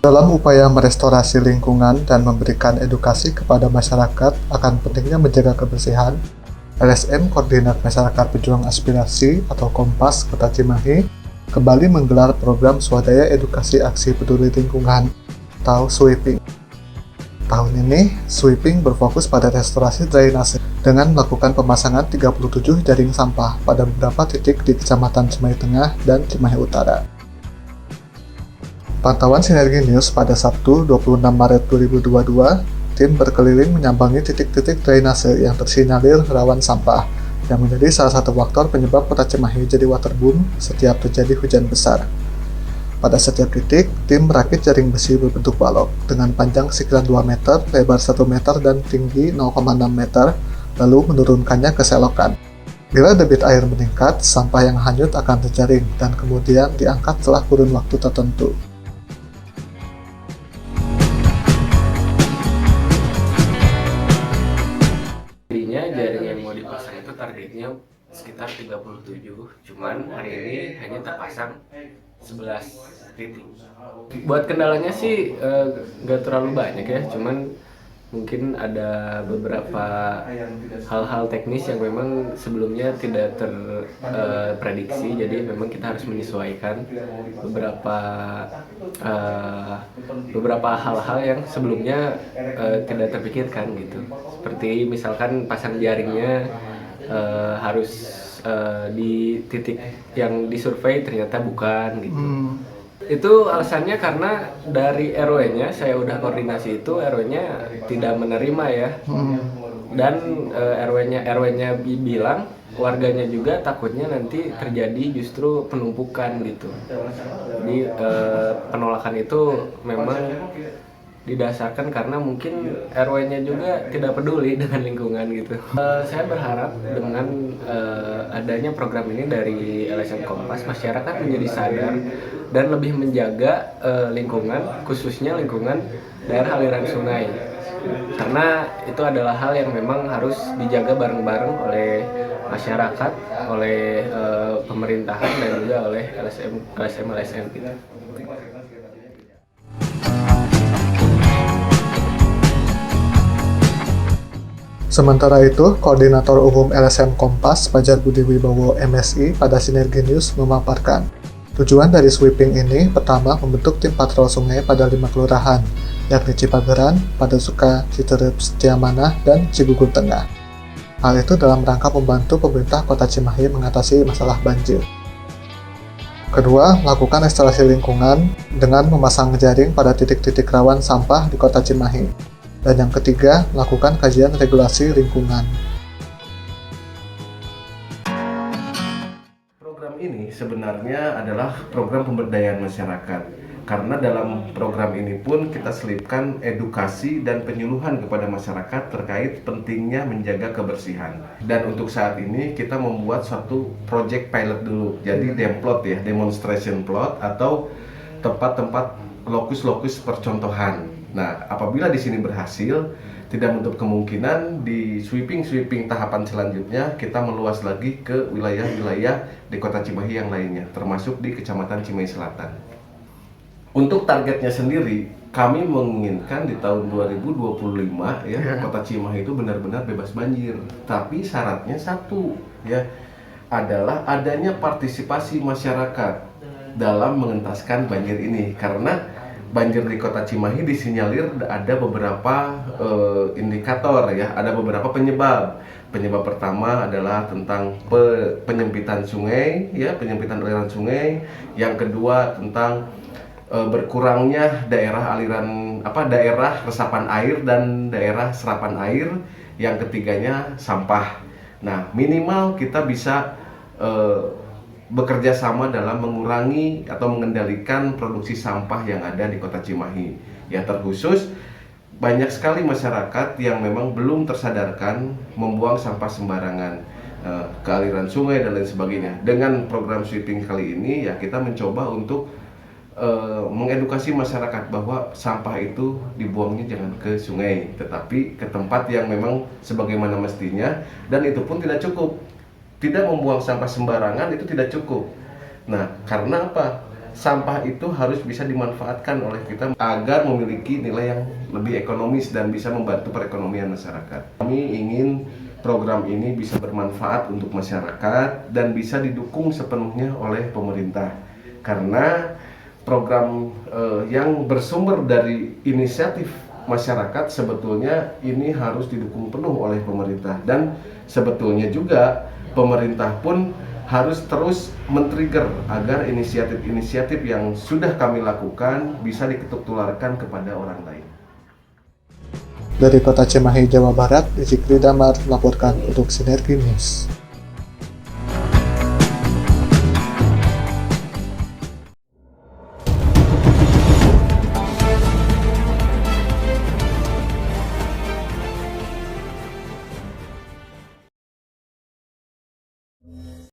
Dalam upaya merestorasi lingkungan dan memberikan edukasi kepada masyarakat akan pentingnya menjaga kebersihan, LSM Koordinat Masyarakat Pejuang Aspirasi atau Kompas Kota Cimahi kembali menggelar program swadaya edukasi aksi peduli lingkungan atau sweeping. Tahun ini, sweeping berfokus pada restorasi drainase dengan melakukan pemasangan 37 jaring sampah pada beberapa titik di Kecamatan Cimahi Tengah dan Cimahi Utara. Pantauan Sinergi News pada Sabtu 26 Maret 2022, tim berkeliling menyambangi titik-titik drainase yang tersinyalir rawan sampah, yang menjadi salah satu faktor penyebab Kota Cimahi jadi waterboom setiap terjadi hujan besar. Pada setiap titik, tim merakit jaring besi berbentuk balok dengan panjang sekitar 2 meter, lebar 1 meter, dan tinggi 0,6 meter, lalu menurunkannya ke selokan. Bila debit air meningkat, sampah yang hanyut akan terjaring dan kemudian diangkat setelah kurun waktu tertentu. Jaring yang mau dipasang itu targetnya sekitar 37, cuman hari ini hanya terpasang 11 titik. Buat kendalanya sih nggak terlalu banyak ya, cuman mungkin ada beberapa hal-hal teknis yang memang sebelumnya tidak terprediksi, jadi memang kita harus menyesuaikan beberapa hal-hal yang sebelumnya tidak terpikirkan gitu. Seperti misalkan pasang jaringnya harus di titik yang disurvei ternyata bukan gitu. Itu alasannya karena dari RW-nya, saya udah koordinasi itu, RW-nya tidak menerima ya. Dan RW-nya bilang warganya juga takutnya nanti terjadi justru penumpukan gitu. Jadi penolakan itu memang didasarkan karena mungkin RW-nya juga tidak peduli dengan lingkungan gitu. Saya berharap dengan adanya program ini dari LSM Kompas, masyarakat menjadi sadar dan lebih menjaga lingkungan, khususnya lingkungan daerah aliran sungai. Karena itu adalah hal yang memang harus dijaga bareng-bareng oleh masyarakat, oleh pemerintahan, dan juga oleh LSM gitu. Sementara itu, Koordinator Umum LSM Kompas, Fajar Budi Wibowo MSI, pada Sinergi News memaparkan, tujuan dari sweeping ini pertama membentuk tim patrol sungai pada 5 kelurahan, yakni Cipageran, Padasuka, Citerep, Setiamanah, dan Cigugur Tengah. Hal itu dalam rangka membantu pemerintah Kota Cimahi mengatasi masalah banjir. Kedua, lakukan restorasi lingkungan dengan memasang jaring pada titik-titik rawan sampah di Kota Cimahi. Dan yang ketiga, lakukan kajian regulasi lingkungan. Program ini sebenarnya adalah program pemberdayaan masyarakat. Karena dalam program ini pun kita selipkan edukasi dan penyuluhan kepada masyarakat terkait pentingnya menjaga kebersihan. Dan untuk saat ini kita membuat suatu project pilot dulu. Jadi demplot ya, demonstration plot atau tempat-tempat lokus-lokus percontohan. Nah, apabila di sini berhasil, tidak menutup kemungkinan di sweeping tahapan selanjutnya kita meluas lagi ke wilayah-wilayah di Kota Cimahi yang lainnya, termasuk di Kecamatan Cimahi Selatan. Untuk targetnya sendiri, kami menginginkan di tahun 2025 ya, Kota Cimahi itu benar-benar bebas banjir. Tapi syaratnya satu ya, adalah adanya partisipasi masyarakat dalam mengentaskan banjir ini, karena banjir di Kota Cimahi disinyalir ada beberapa indikator ya, ada beberapa penyebab. Penyebab pertama adalah tentang penyempitan sungai ya, penyempitan aliran sungai. Yang kedua tentang berkurangnya daerah resapan air dan daerah serapan air. Yang ketiganya sampah. Nah, minimal kita bisa bekerja sama dalam mengurangi atau mengendalikan produksi sampah yang ada di Kota Cimahi. Ya, terkhusus banyak sekali masyarakat yang memang belum tersadarkan membuang sampah sembarangan ke aliran sungai dan lain sebagainya. Dengan program sweeping kali ini ya, kita mencoba untuk mengedukasi masyarakat bahwa sampah itu dibuangnya jangan ke sungai, tetapi ke tempat yang memang sebagaimana mestinya, dan itu pun tidak cukup. Tidak membuang sampah sembarangan itu tidak cukup. Nah, karena apa? sampah itu harus bisa dimanfaatkan oleh kita agar memiliki nilai yang lebih ekonomis dan bisa membantu perekonomian masyarakat. Kami ingin program ini bisa bermanfaat untuk masyarakat dan bisa didukung sepenuhnya oleh pemerintah. Karena program yang bersumber dari inisiatif masyarakat sebetulnya ini harus didukung penuh oleh pemerintah, dan sebetulnya juga pemerintah pun harus terus men-trigger agar inisiatif-inisiatif yang sudah kami lakukan bisa ditularkan kepada orang lain. Dari Kota Cimahi, Jawa Barat, Zikri Damar melaporkan untuk Sinergi News.